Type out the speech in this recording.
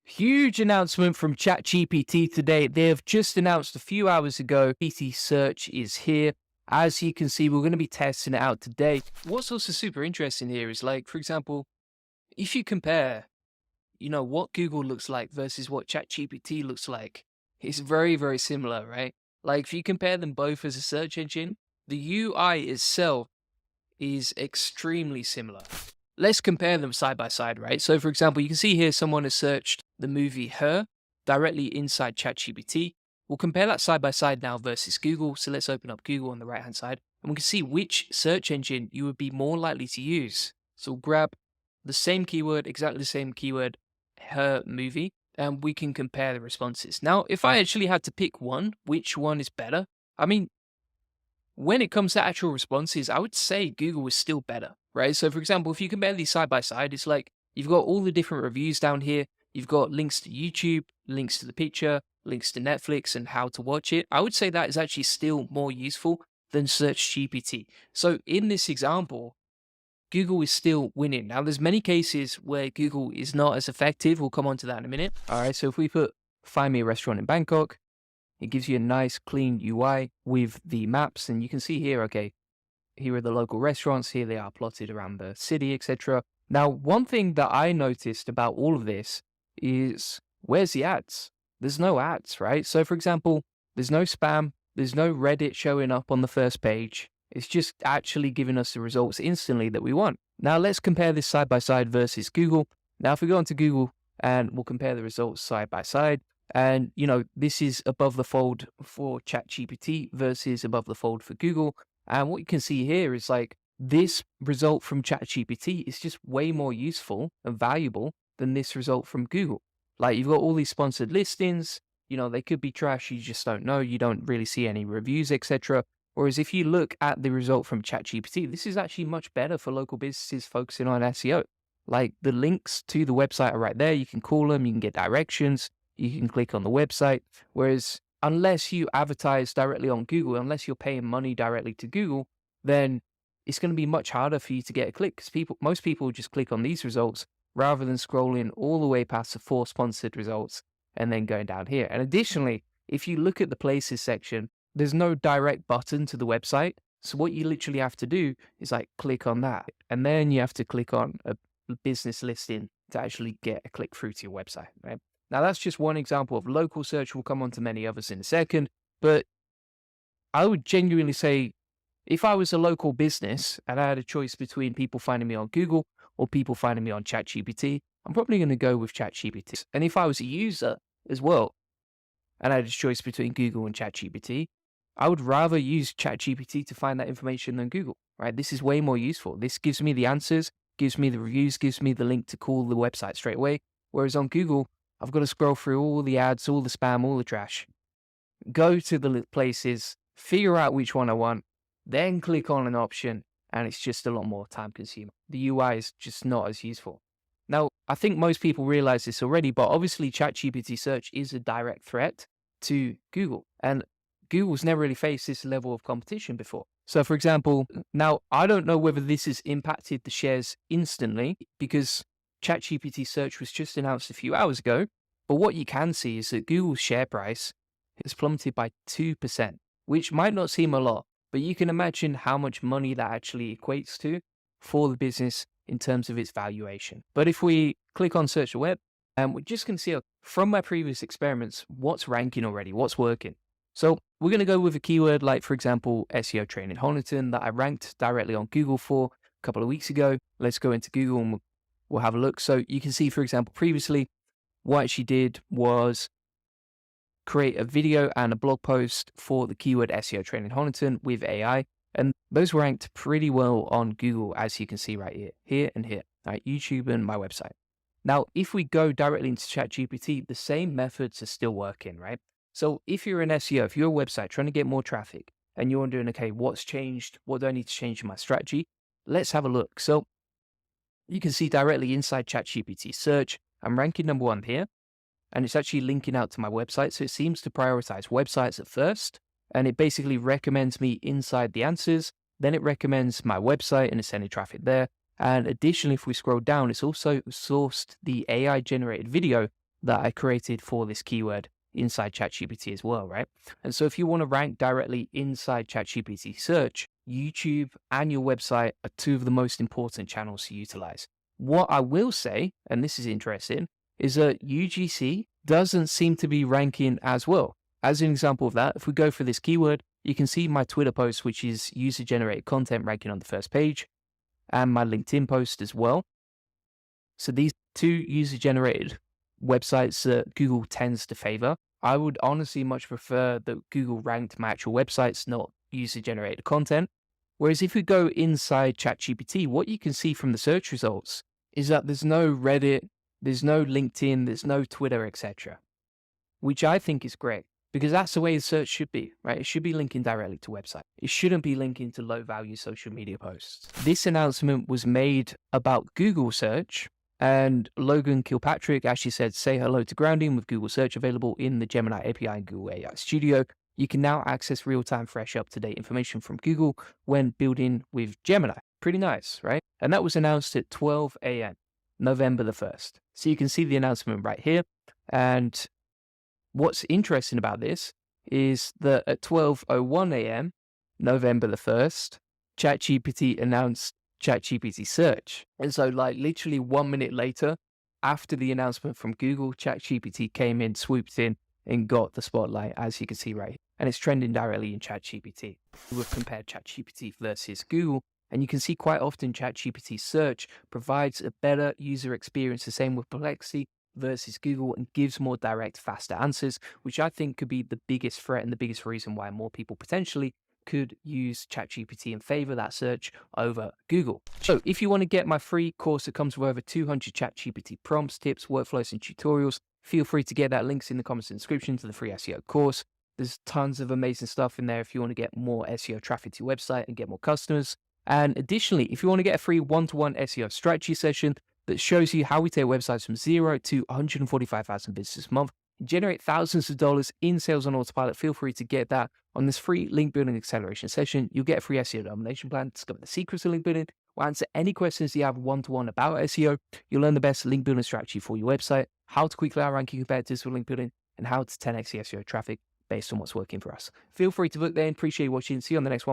Huge announcement from ChatGPT today. They have just announced a few hours ago, GPT search is here. As you can see, we're going to be testing it out today. What's also super interesting here is like, for example, if you compare, what Google looks like versus what ChatGPT looks like, it's very, very similar, right? Like if you compare them both as a search engine, the UI itself is extremely similar. Let's compare them side by side, right? So, for example, you can see here someone has searched the movie Her directly inside ChatGPT. We'll compare that side by side now versus Google. So, let's open up Google on the right hand side and we can see which search engine you would be more likely to use. So, we'll grab the same keyword, exactly the same keyword, Her movie, and we can compare the responses. Now, if I actually had to pick one, which one is better? I mean, when it comes to actual responses, I would say Google is still better, right? So, for example, if you compare these side by side, it's like you've got all the different reviews down here. You've got links to YouTube, links to the picture, links to Netflix, and how to watch it. I would say that is actually still more useful than Search GPT. So, in this example, Google is still winning. Now, there's many cases where Google is not as effective. We'll come on to that in a minute. All right, so if we put find me a restaurant in Bangkok, it gives you a nice clean UI with the maps, and you can see here, okay, here are the local restaurants, here they are plotted around the city, etc. Now, one thing that I noticed about all of this is where's the ads? There's no ads, right? So, for example, there's no spam, there's no Reddit showing up on the first page. It's just actually giving us the results instantly that we want. Now, let's compare this side by side versus Google. Now, if we go onto Google and we'll compare the results side by side, and, this is above the fold for ChatGPT versus above the fold for Google. And what you can see here is like this result from ChatGPT is just way more useful and valuable than this result from Google. Like you've got all these sponsored listings, they could be trash, you just don't know, you don't really see any reviews, etc. Whereas if you look at the result from ChatGPT, this is actually much better for local businesses focusing on SEO. Like the links to the website are right there. You can call them, you can get directions, you can click on the website. Whereas unless you advertise directly on Google, unless you're paying money directly to Google, then it's going to be much harder for you to get a click because most people just click on these results rather than scrolling all the way past the 4 sponsored results and then going down here. And additionally, if you look at the places section, there's no direct button to the website. So what you literally have to do is like click on that. And then you have to click on a business listing to actually get a click through to your website, right? Now, that's just one example of local search. We'll come on to many others in a second. But I would genuinely say if I was a local business and I had a choice between people finding me on Google or people finding me on ChatGPT, I'm probably going to go with ChatGPT. And if I was a user as well and I had a choice between Google and ChatGPT, I would rather use ChatGPT to find that information than Google, right? This is way more useful. This gives me the answers, gives me the reviews, gives me the link to call the website straight away. Whereas on Google, I've got to scroll through all the ads, all the spam, all the trash, go to the places, figure out which one I want, then click on an option, and it's just a lot more time consuming. The UI is just not as useful. Now, I think most people realize this already, but obviously ChatGPT search is a direct threat to Google, and Google's never really faced this level of competition before. So, for example, now I don't know whether this has impacted the shares instantly because ChatGPT search was just announced a few hours ago, but what you can see is that Google's share price has plummeted by 2%, which might not seem a lot, but you can imagine how much money that actually equates to for the business in terms of its valuation. But if we click on search the web, we're just going to see from my previous experiments, what's ranking already, what's working. So we're going to go with a keyword like, for example, SEO training Honiton that I ranked directly on Google for a couple of weeks ago. Let's go into Google and we'll have a look. So you can see, for example, previously, what she did was create a video and a blog post for the keyword SEO training Honiton with AI. And those ranked pretty well on Google, as you can see right here and here, right? YouTube and my website. Now, if we go directly into ChatGPT, the same methods are still working, right? So if you're an SEO, if you're a website trying to get more traffic and you're wondering, okay, what's changed? What do I need to change in my strategy? Let's have a look. So you can see directly inside ChatGPT search, I'm ranking number 1 here, and it's actually linking out to my website. So it seems to prioritize websites at first, and it basically recommends me inside the answers. Then it recommends my website and it's sending traffic there. And additionally, if we scroll down, it's also sourced the AI generated video that I created for this keyword inside ChatGPT as well, right? And so if you want to rank directly inside ChatGPT search, YouTube and your website are two of the most important channels to utilize. What I will say, and this is interesting, is that UGC doesn't seem to be ranking as well. As an example of that, if we go for this keyword, you can see my Twitter post, which is user-generated content, ranking on the first page, and my LinkedIn post as well. So these two user-generated websites that Google tends to favor. I would honestly much prefer that Google ranked my actual websites, not user-generated content. Whereas if we go inside ChatGPT, what you can see from the search results is that there's no Reddit, there's no LinkedIn, there's no Twitter, etc., which I think is great because that's the way the search should be, right? It should be linking directly to website. It shouldn't be linking to low-value social media posts. This announcement was made about Google search, and Logan Kilpatrick actually said, "Say hello to grounding with Google search available in the Gemini API and Google AI Studio. You can now access real-time, fresh, up-to-date information from Google when building with Gemini." Pretty nice, right? And that was announced at 12 a.m., November the 1st. So you can see the announcement right here. And what's interesting about this is that at 12:01 a.m., November the 1st, ChatGPT announced ChatGPT search. And so like literally 1 minute later, after the announcement from Google, ChatGPT came in, swooped in, and got the spotlight, as you can see right here. And it's trending directly in ChatGPT. We've compared ChatGPT versus Google, and you can see quite often ChatGPT search provides a better user experience, the same with Perplexity versus Google, and gives more direct, faster answers, which I think could be the biggest threat and the biggest reason why more people potentially could use ChatGPT and favor that search over Google. So if you want to get my free course that comes with over 200 ChatGPT prompts, tips, workflows, and tutorials, feel free to get that. Links in the comments and description to the free SEO course. There's tons of amazing stuff in there if you want to get more SEO traffic to your website and get more customers. And additionally, if you want to get a free one-to-one SEO strategy session that shows you how we take websites from 0 to 145,000 visitors a month, generate thousands of dollars in sales on autopilot, feel free to get that on this free link building acceleration session. You'll get a free SEO domination plan, discover the secrets of link building, we'll answer any questions you have one-to-one about SEO. You'll learn the best link building strategy for your website, how to quickly outrank your competitors with link building, and how to 10x the SEO traffic based on what's working for us. Feel free to book there and appreciate you watching. See you on the next one.